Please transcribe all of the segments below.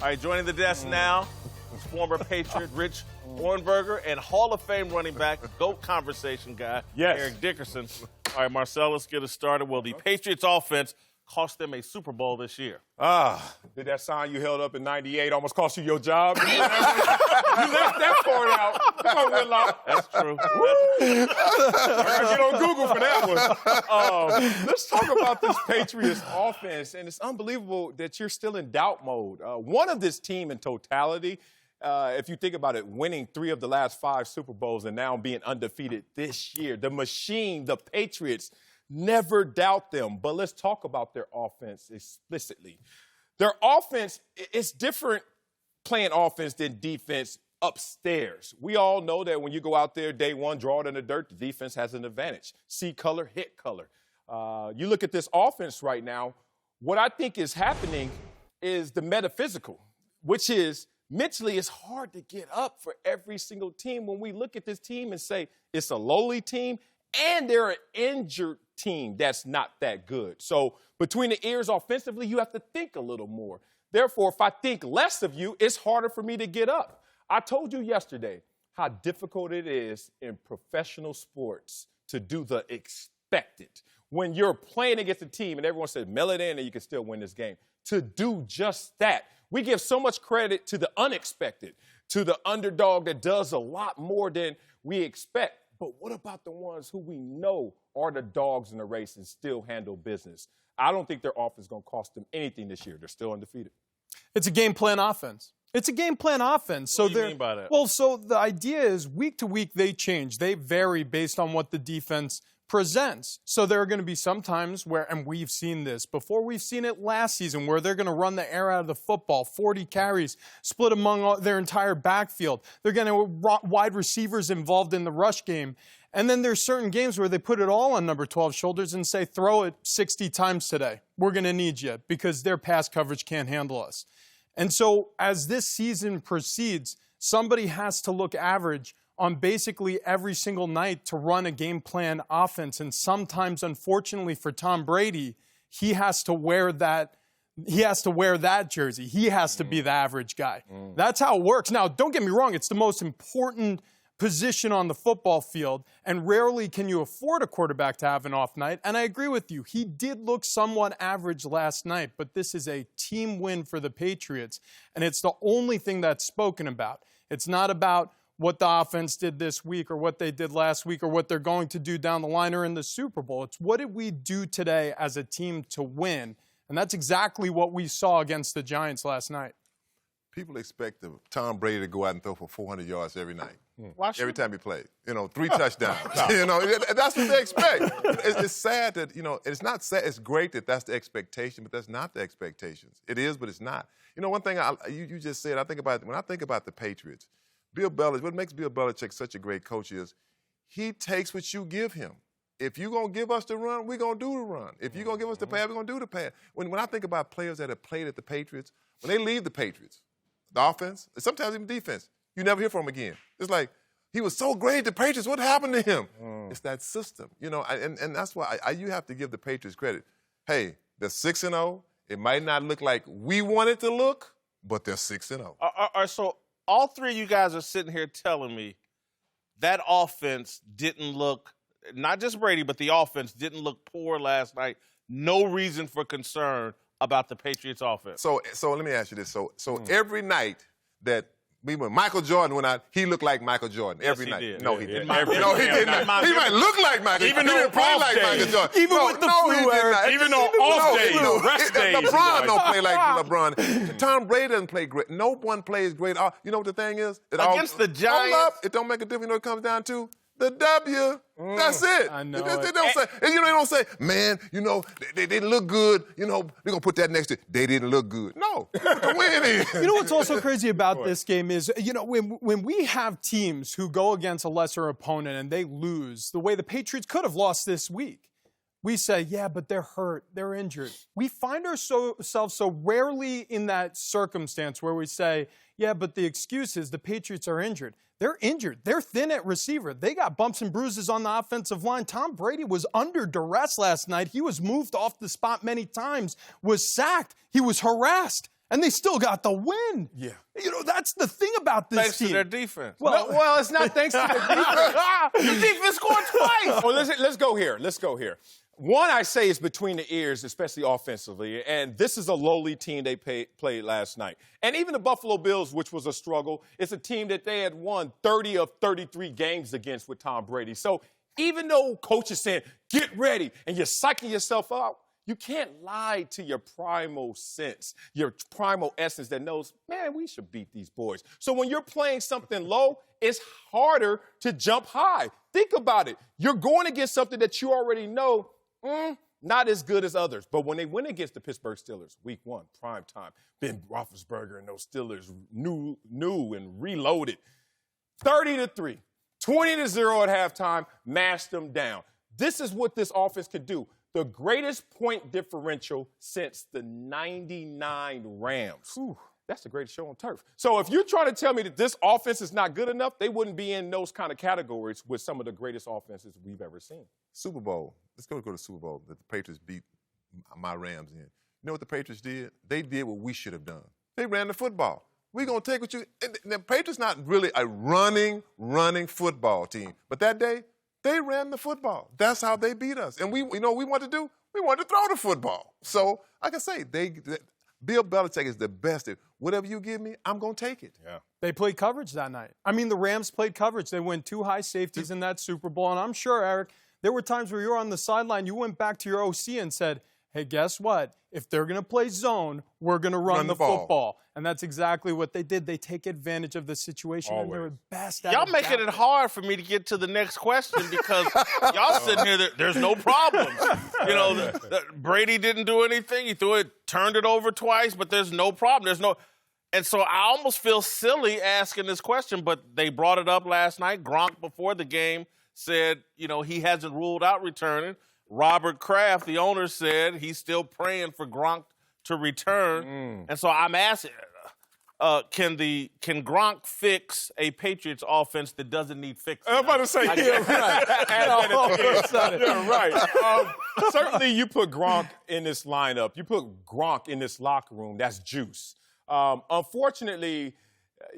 All right, joining the desk now is former Patriot Rich Hornberger and Hall of Fame running back, GOAT conversation guy, Eric Dickerson. All right, Marcellus, get us started. Well, the Patriots offense cost them a Super Bowl this year. Did that sign you held up in '98 almost cost you your job? You left that part out. Come on, Whitlock. That's true. I gotta get on Google for that one. Let's talk about this Patriots offense, and it's unbelievable that you're still in doubt mode. One of this team in totality, if you think about it, winning 3 of the last 5 Super Bowls and now being undefeated this year. The machine, the Patriots, never doubt them. But let's talk about their offense explicitly. Their offense, it's different playing offense than defense upstairs. We all know that when you go out there day one, draw it in the dirt, the defense has an advantage. See color, hit color. You look at this offense right now, what I think is happening is the metaphysical, which is mentally it's hard to get up for every single team when we look at this team and say it's a lowly team and they're an injured team that's not that good. So between the ears offensively, you have to think a little more. Therefore, if I think less of you, it's harder for me to get up. I told you yesterday how difficult it is in professional sports to do the expected. When you're playing against a team and everyone says, mail it in and you can still win this game. To do just that. We give so much credit to the unexpected, to the underdog that does a lot more than we expect. But what about the ones who we know are the dogs in the race and still handle business? I don't think their offense is going to cost them anything this year. They're still undefeated. It's a game plan offense. It's a game plan offense. What do you mean by that? Well, so the idea is week to week they change. They vary based on what the defense presents. So there are going to be some times where, and we've seen this before, we've seen it last season, where they're going to run the air out of the football, 40 carries, split among their entire backfield. They're going to wide receivers involved in the rush game. And then there's certain games where they put it all on number 12's shoulders and say, throw it 60 times today. We're going to need you because their pass coverage can't handle us. And so as this season proceeds, somebody has to look average on basically every single night to run a game plan offense. And sometimes, unfortunately for Tom Brady, he has to wear that jersey. He has to be the average guy. That's how it works. Now, don't get me wrong. It's the most important position on the football field, and rarely can you afford a quarterback to have an off night. And I agree with you. He did look somewhat average last night, but this is a team win for the Patriots, and it's the only thing that's spoken about. It's not about what the offense did this week or what they did last week or what they're going to do down the line or in the Super Bowl. It's what did we do today as a team to win, and that's exactly what we saw against the Giants last night. People expect Tom Brady to go out and throw for 400 yards every night. Every time he plays. 3 touchdowns. That's what they expect. It's sad that, it's not sad. It's great that that's the expectation, but that's not the expectations. It is, but it's not. One thing you just said, when I think about the Patriots, Bill Belichick, what makes Bill Belichick such a great coach is he takes what you give him. If you're going to give us the run, we're going to do the run. If you're going to give us the pass, we're going to do the pass. When I think about players that have played at the Patriots, when they leave the Patriots, the offense, and sometimes even defense, you never hear from him again. It's like, he was so great at the Patriots. What happened to him? It's that system, and that's why you have to give the Patriots credit. Hey, they're 6-0. It might not look like we want it to look, but they're 6-0. So all 3 of you guys are sitting here telling me that offense didn't look, not just Brady, but the offense didn't look poor last night. No reason for concern about the Patriots offense. So let me ask you this. So every night that when Michael Jordan went out, he looked like Michael Jordan every night. Did. No, he didn't. No, he did not. He might look like Michael. Even he didn't play like Michael Jordan. Even with the flu, Eric. Even on off days, rest days. LeBron don't play like LeBron. Tom Brady doesn't play great. No one plays great. You know what the thing is? Against the Giants. Hold up. It don't make a difference. It comes down to the W. That's it. I know They don't say, man, they didn't look good. They're going to put that next to they didn't look good. No. The win is. You know what's also crazy about this game is, when we have teams who go against a lesser opponent and they lose, the way the Patriots could have lost this week, we say, yeah, but they're hurt, they're injured. We find ourselves so rarely in that circumstance where we say, yeah, but the excuse is the Patriots are injured. They're injured. They're thin at receiver. They got bumps and bruises on the offensive line. Tom Brady was under duress last night. He was moved off the spot many times, was sacked. He was harassed. and they still got the win. Yeah. You know, that's the thing about this Thanks team. to their defense. Well, it's not thanks to the defense. The defense scored twice. Well, let's go here. Let's go here. One, I say, is between the ears, especially offensively, and this is a lowly team they played last night. And even the Buffalo Bills, which was a struggle, it's a team that they had won 30 of 33 games against with Tom Brady. So even though coach is saying, get ready, and you're psyching yourself out, you can't lie to your primal sense, your primal essence that knows, man, we should beat these boys. So when you're playing something low, it's harder to jump high. Think about it. You're going against something that you already know, not as good as others. But when they went against the Pittsburgh Steelers, week 1, prime time, Ben Roethlisberger and those Steelers new and reloaded. 30-3, 20-0 at halftime, mashed them down. This is what this offense could do. The greatest point differential since the 99 Rams. Whew, that's the greatest show on turf. So if you're trying to tell me that this offense is not good enough, they wouldn't be in those kind of categories with some of the greatest offenses we've ever seen. Super Bowl. Let's go to the Super Bowl that the Patriots beat my Rams in. You know what the Patriots did? They did what we should have done. They ran the football. We're going to take what you – and the Patriots not really a running football team. But that day, they ran the football. That's how they beat us. And we know what we want to do? We want to throw the football. So, like I say, Bill Belichick is the best. Whatever you give me, I'm going to take it. Yeah. They played coverage that night. I mean, the Rams played coverage. They win 2 high safeties in that Super Bowl. And I'm sure, Eric, there were times where you were on the sideline, you went back to your OC and said, hey, guess what? If they're going to play zone, we're going to run the football. And that's exactly what they did. They take advantage of the situation, Always. and they're best at Y'all making it hard for me to get to the next question because y'all sitting here, there's no problems. You know, Brady didn't do anything. He turned it over twice, but there's no problem. And so I almost feel silly asking this question, but they brought it up last night. Gronk, before the game, said, you know, he hasn't ruled out returning. Robert Kraft, the owner, said he's still praying for Gronk to return. And so I'm asking, can Gronk fix a Patriots offense that doesn't need fixing? I'm about to say, right. Certainly you put Gronk in this lineup. You put Gronk in this locker room. That's juice. Unfortunately,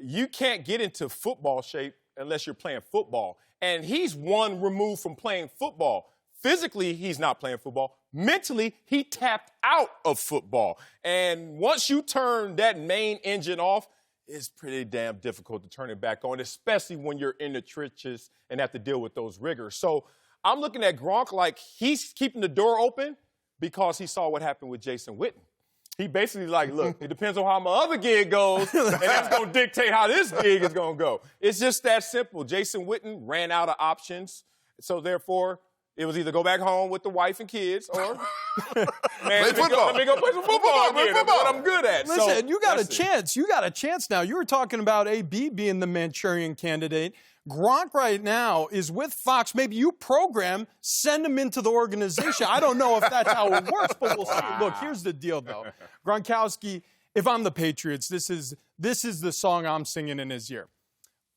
you can't get into football shape unless you're playing football. And he's one remove from playing football. Physically, he's not playing football. Mentally, he tapped out of football. And once you turn that main engine off, it's pretty damn difficult to turn it back on, especially when you're in the trenches and have to deal with those rigors. So I'm looking at Gronk like he's keeping the door open because he saw what happened with Jason Whitlock. He basically like, look, it depends on how my other gig goes, and that's going to dictate how this gig is going to go. It's just that simple. Jason Whitlock ran out of options, so therefore it was either go back home with the wife and kids or play football. Let me go play some football again. That's what I'm good at. Listen, so, you got a chance. You got a chance now. You were talking about AB being the Manchurian candidate. Gronk right now is with Fox. Maybe you send him into the organization. I don't know if that's how it works, but we'll see. Look, here's the deal, though. Gronkowski, if I'm the Patriots, this is the song I'm singing in his ear.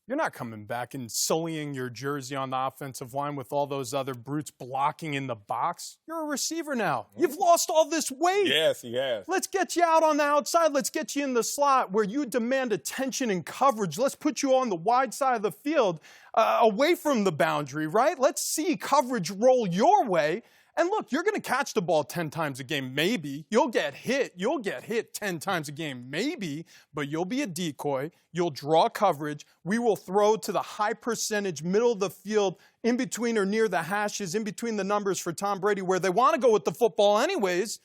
You're not coming back and sullying your jersey on the offensive line with all those other brutes blocking in the box. You're a receiver now. You've lost all this weight. Yes, he has. Let's get you out on the outside. Let's get you in the slot where you demand attention and coverage. Let's put you on the wide side of the field, away from the boundary, right? Let's see coverage roll your way. And look, you're going to catch the ball 10 times a game, maybe. You'll get hit. You'll get hit 10 times a game, maybe. But you'll be a decoy. You'll draw coverage. We will throw to the high percentage, middle of the field, in between or near the hashes, in between the numbers for Tom Brady, where they want to go with the football anyways.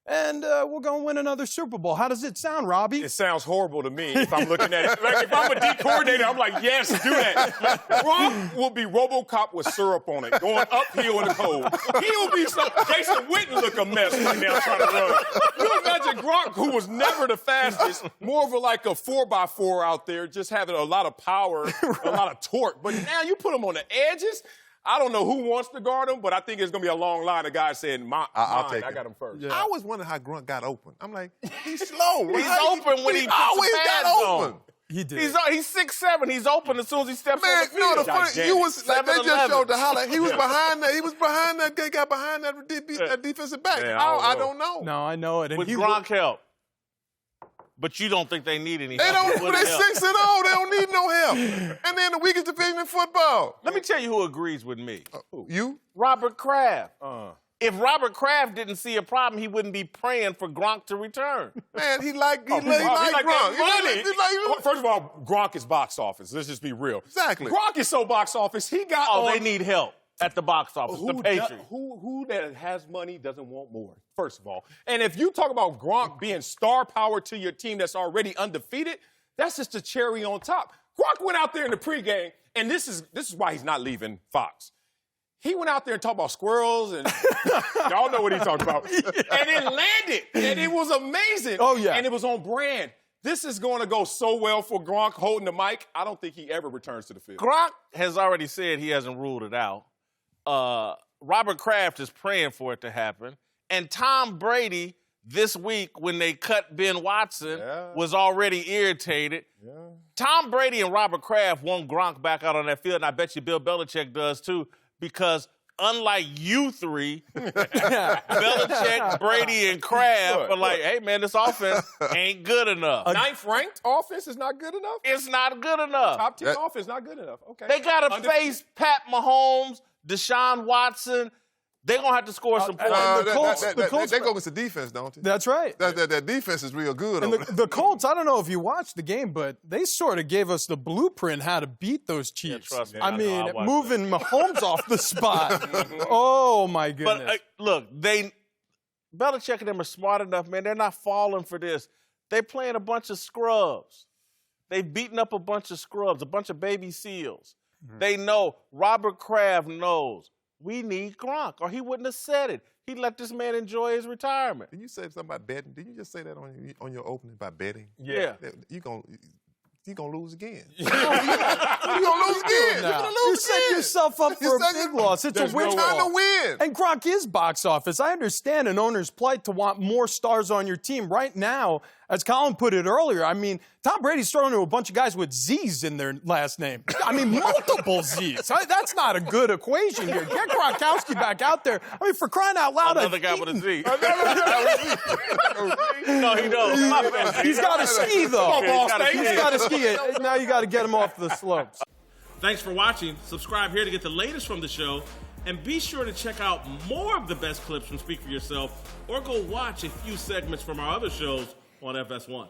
And we'll go and win another Super Bowl. How does it sound, Robbie? It sounds horrible to me if I'm looking at it. Like, if I'm a D coordinator, I'm like, yes, do that. Like, Gronk will be RoboCop with syrup on it, going uphill in the cold. He'll be Jason Whitlock look a mess right now trying to run. You imagine Gronk, who was never the fastest, more of a 4x4 out there, just having a lot of power, a lot of torque. But now you put him on the edges. I don't know who wants to guard him, but I think it's going to be a long line of guys saying, I'll take it. I got him first. Yeah. I always wondering how Grunt got open. I'm like, he's slow. He's open when he always got open. He did. He's 6'7". He's open as soon as he steps on the field. No, the funny, you was like, they just showed the highlight. He was behind that. He was behind that. They got behind that defensive back. Man, I don't know. No, I know it. And With Gronk help. But you don't think they need any They help? don't. They're 6-0. They don't need no help. And then the weakest division in football. Let me tell you who agrees with me. You? Robert Kraft. If Robert Kraft didn't see a problem, he wouldn't be praying for Gronk to return. Man, he like Gronk. First of all, Gronk is box office. Let's just be real. Exactly. Gronk is so box office, he got on. They need help at the box office, the Patriots. Who that has money doesn't want more, first of all. And if you talk about Gronk being star power to your team that's already undefeated, that's just a cherry on top. Gronk went out there in the pregame, and this is why he's not leaving Fox. He went out there and talked about squirrels, and y'all know what he's talking about. And it landed, and it was amazing. Oh, yeah. And it was on brand. This is going to go so well for Gronk holding the mic. I don't think he ever returns to the field. Gronk has already said he hasn't ruled it out. Robert Kraft is praying for it to happen. And Tom Brady, this week, when they cut Ben Watson, was already irritated. Yeah. Tom Brady and Robert Kraft want Gronk back out on that field, and I bet you Bill Belichick does too, because unlike you three, Belichick, Brady, and Kraft are like, hey, man, this offense ain't good enough. Ninth-ranked offense is not good enough? It's not good enough. Top 10 offense not good enough. Okay. They got to face Pat Mahomes, Deshaun Watson. They're going to have to score some points. The Colts, they go against the defense, don't they? That's right. That defense is real good. And the Colts, I don't know if you watched the game, but they sort of gave us the blueprint how to beat those Chiefs. Yeah, trust me, I mean, moving Mahomes off the spot. Oh, my goodness. But, look, Belichick and them are smart enough, man. They're not falling for this. They're playing a bunch of scrubs. They've beaten up a bunch of scrubs, a bunch of baby seals. Mm-hmm. They know. Robert Kraft knows. We need Gronk, or he wouldn't have said it. He let this man enjoy his retirement. Did you say something about betting? Did you just say that on your opening about betting? Yeah. You're gonna lose again. You're gonna lose again. You set yourself up for a big loss. It's a win. Time to win. And Gronk is box office. I understand an owner's plight to want more stars on your team. Right now, as Colin put it earlier, I mean, Tom Brady's throwing to a bunch of guys with Z's in their last name. I mean, multiple Z's. That's not a good equation here. Get Gronkowski back out there. I mean, for crying out loud. Another guy with a Z. No, he don't. He's got to ski, though. He's got to ski it. Now you got to get him off the slopes. Thanks for watching. Subscribe here to get the latest from the show. And be sure to check out more of the best clips from Speak For Yourself, or go watch a few segments from our other shows on FS1.